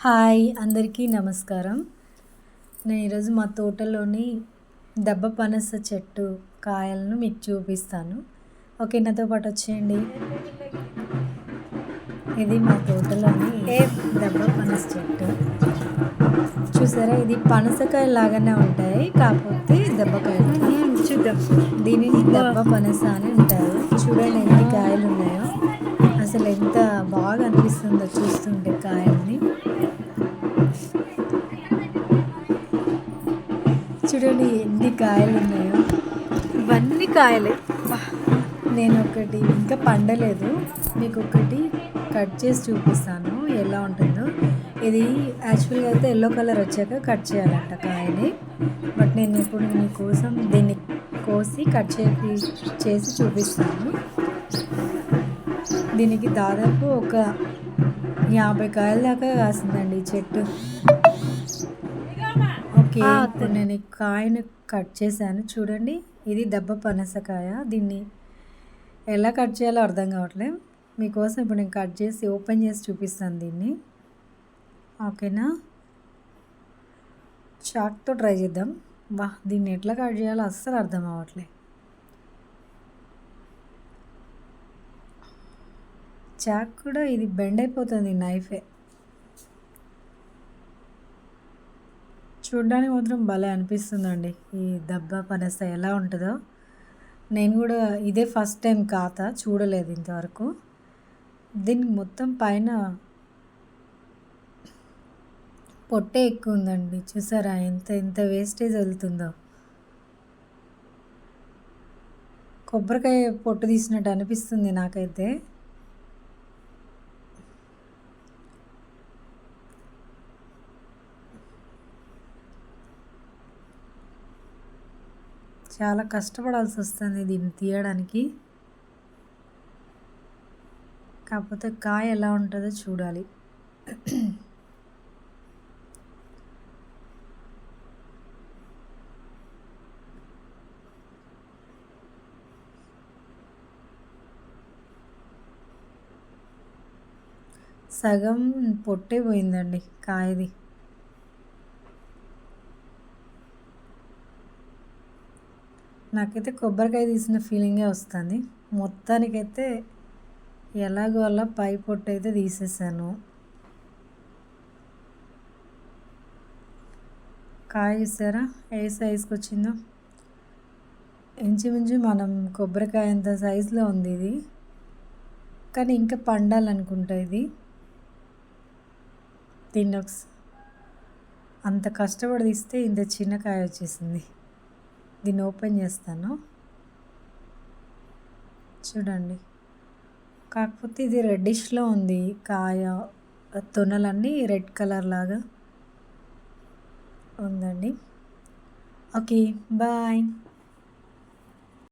Hi అందరికీ నమస్కారం. నేను ఈరోజు మా తోటలోని దబ్బ పనస చెట్టు కాయలను మీకు చూపిస్తాను. ఓకే, నాతో పాటు వచ్చేయండి. ఇది మా తోటలోని దబ్బ పనస చెట్టు. చూసారా, ఇది పనసకాయ లాగానే ఉంటాయి, కాకపోతే దెబ్బకాయలు. చూద్దాం, దీనిని దబ్బ పనస అని ఉంటారు. చూడండి ఎన్ని కాయలు ఉన్నాయో, అసలు ఎంత బాగా అనిపిస్తుందో చూస్తుంటే కాయల్ని. చూడండి ఎన్ని కాయలు ఉన్నాయో, ఇవన్నీ కాయలే. నేను ఒకటి ఇంకా పండలేదు, మీకు ఒకటి కట్ చేసి చూపిస్తాను ఎలా ఉంటుందో. ఇది యాక్చువల్గా అయితే ఎల్లో కలర్ వచ్చాక కట్ చేయాలంట కాయని, బట్ నేను ఇప్పుడు మీకోసం దీన్ని కోసి కట్ చేసి చూపిస్తాను. దీనికి దాదాపు ఒక 50 కాయల దాకా కాసిందండి ఈ చెట్టు. ఓకే, ఇప్పుడు నేను ఈ కాయను కట్ చేశాను. చూడండి, ఇది దబ్బ పనసకాయ. దీన్ని ఎలా కట్ చేయాలో అర్థం కావట్లేదు. మీకోసం ఇప్పుడు నేను కట్ చేసి ఓపెన్ చేసి చూపిస్తాను దీన్ని. ఓకేనా, చాక్తో ట్రై చేద్దాం. దీన్ని ఎట్లా కట్ చేయాలో అస్సలు అర్థం అవ్వట్లేదు. చాక్ కూడా ఇది బెండ్ అయిపోతుంది, నైఫే. చూడ్డానికి మాత్రం భలే అనిపిస్తుందండి ఈ దబ్బ పనస ఎలా ఉంటుందో. నేను కూడా ఇదే ఫస్ట్ టైం ఖాతా చూడలేదు ఇంతవరకు. దీనికి మొత్తం పైన పొట్టే ఎక్కువ ఉందండి. చూసారా ఎంత ఎంత వేస్టేజ్ వెళ్తుందో. కొబ్బరికాయ పొట్టు తీసినట్టు అనిపిస్తుంది నాకైతే. చాలా కష్టపడాల్సి వస్తుంది దీన్ని తీయడానికి. కాకపోతే కాయ ఎలా ఉంటుందో చూడాలి. సగం పొట్టే పోయిందండి కాయది. నాకైతే కొబ్బరికాయ తీసిన ఫీలింగే వస్తుంది. మొత్తానికైతే ఎలాగో అలా పై పొట్టు అయితే తీసేసాను. కాయ చూసారా ఏ సైజుకి వచ్చిందో. ఇంచుమించు మనం కొబ్బరికాయ అంత సైజులో ఉంది ఇది, కానీ ఇంకా పండాలనుకుంటా ఇది. దీన్ని అంత కష్టపడి తీస్తే ఇంత చిన్న కాయ వచ్చేసింది. దీన్ని ఓపెన్ చేస్తాను, చూడండి. కాకపోతే ఇది రెడ్డిష్లో ఉంది కాయ, తొనలన్నీ రెడ్ కలర్ లాగా ఉందండి. Okay, bye.